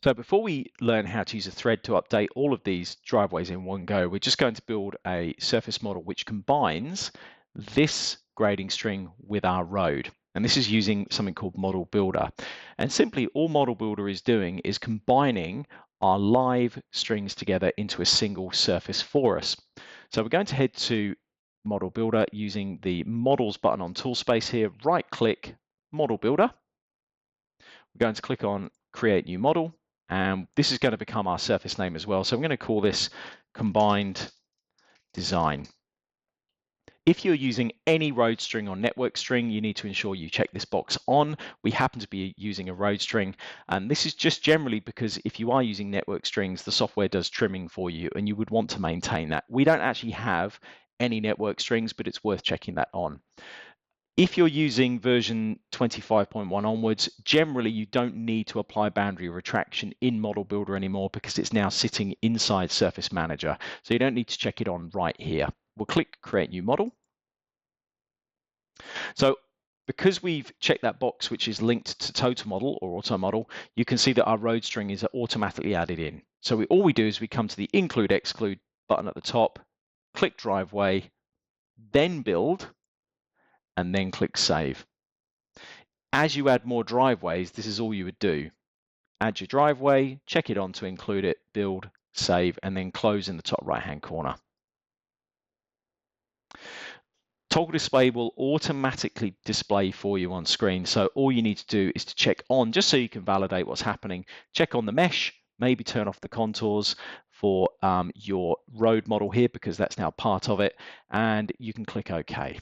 So before we learn how to use a thread to update all of these driveways in one go, we're just going to build a surface model which combines this grading string with our road. And this is using something called Model Builder. And simply all Model Builder is doing is combining our live strings together into a single surface for us. So we're going to head to Model Builder using the Models button on Toolspace here, right click, Model Builder. We're going to click on Create New Model, and this is going to become our surface name as well. So I'm going to call this Combined Design. If you're using any road string or network string, you need to ensure you check this box on. We happen to be using a road string, and this is just generally because if you are using network strings, the software does trimming for you, and you would want to maintain that. We don't actually have any network strings, but it's worth checking that on. If you're using version 25.1 onwards, generally you don't need to apply boundary retraction in Model Builder anymore because it's now sitting inside Surface Manager. So you don't need to check it on right here. We'll click Create New Model. So because we've checked that box which is linked to Total Model or Auto Model, you can see that our road string is automatically added in. So all we do is we come to the Include Exclude button at the top, click Driveway, then Build, and then click Save. As you add more driveways, this is all you would do. Add your driveway, check it on to include it, build, save, and then close in the top right-hand corner. Toggle display will automatically display for you on screen. So all you need to do is to check on, just so you can validate what's happening. Check on the mesh, maybe turn off the contours for your road model here because that's now part of it, and you can click OK.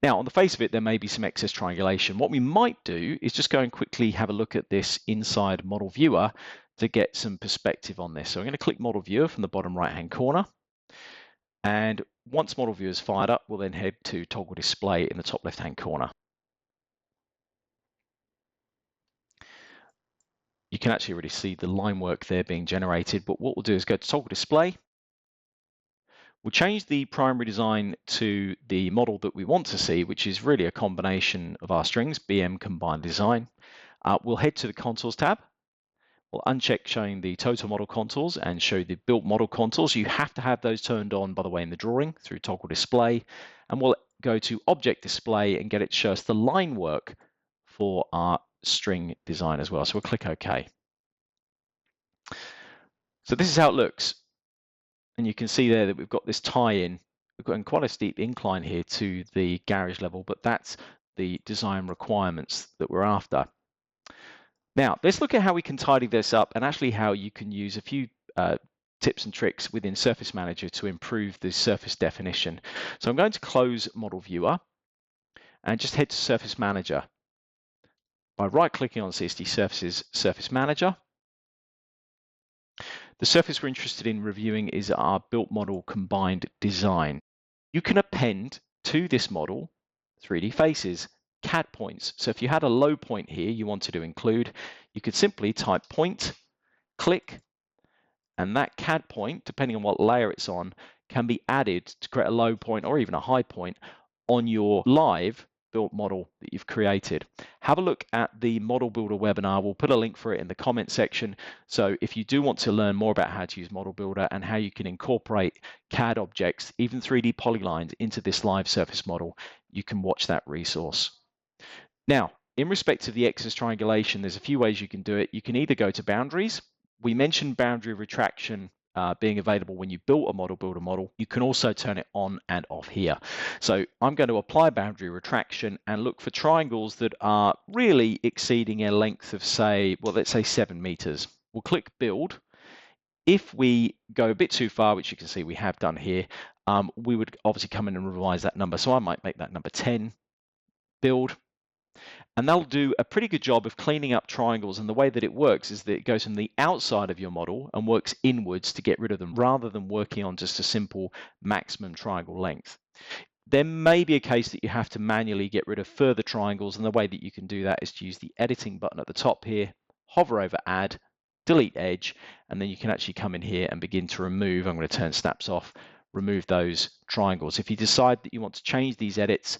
Now, on the face of it, there may be some excess triangulation. What we might do is just go and quickly have a look at this inside Model Viewer to get some perspective on this. So I'm going to click Model Viewer from the bottom right-hand corner. And once Model Viewer is fired up, we'll then head to Toggle Display in the top left-hand corner. You can actually already see the line work there being generated, but what we'll do is go to Toggle Display. We'll change the primary design to the model that we want to see, which is really a combination of our strings, BM Combined Design. We'll head to the Contours tab. We'll uncheck showing the total model contours and show the built model contours. You have to have those turned on, by the way, in the drawing through Toggle Display. And we'll go to Object Display and get it to show us the line work for our string design as well. So we'll click OK. So this is how it looks. And you can see there that we've got this tie-in. We've got quite a steep incline here to the garage level, but that's the design requirements that we're after. Now, let's look at how we can tidy this up and actually how you can use a few tips and tricks within Surface Manager to improve the surface definition. So I'm going to close Model Viewer and just head to Surface Manager. By right-clicking on CSD Surfaces, Surface Manager. The surface we're interested in reviewing is our built model combined design. You can append to this model 3D faces, CAD points. So if you had a low point here you wanted to include, you could simply type point, click, and that CAD point, depending on what layer it's on, can be added to create a low point or even a high point on your live built model that you've created. Have a look at the Model Builder webinar. We'll put a link for it in the comment section. So if you do want to learn more about how to use Model Builder and how you can incorporate CAD objects, even 3D polylines into this live surface model, you can watch that resource. Now, in respect of the excess triangulation, there's a few ways you can do it. You can either go to boundaries. We mentioned boundary retraction being available when you built a Model Builder model. You can also turn it on and off here. So I'm going to apply boundary retraction and look for triangles that are really exceeding a length of, say, well, let's say 7 meters. We'll click Build. If we go a bit too far, which you can see we have done here, we would obviously come in and revise that number. So I might make that number 10. Build. And that'll do a pretty good job of cleaning up triangles. And the way that it works is that it goes from the outside of your model and works inwards to get rid of them rather than working on just a simple maximum triangle length. There may be a case that you have to manually get rid of further triangles, and the way that you can do that is to use the editing button at the top here, hover over add, delete edge, and then you can actually come in here and begin to remove. I'm going to turn snaps off, remove those triangles. If you decide that you want to change these edits,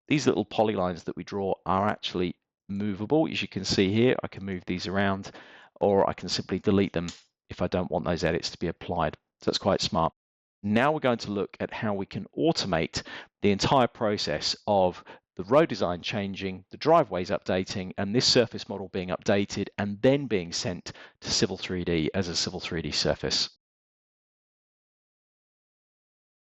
these little polylines that we draw are actually movable. As you can see here, I can move these around, or I can simply delete them if I don't want those edits to be applied. So that's quite smart. Now we're going to look at how we can automate the entire process of the road design changing, the driveways updating, and this surface model being updated and then being sent to Civil 3D as a Civil 3D surface.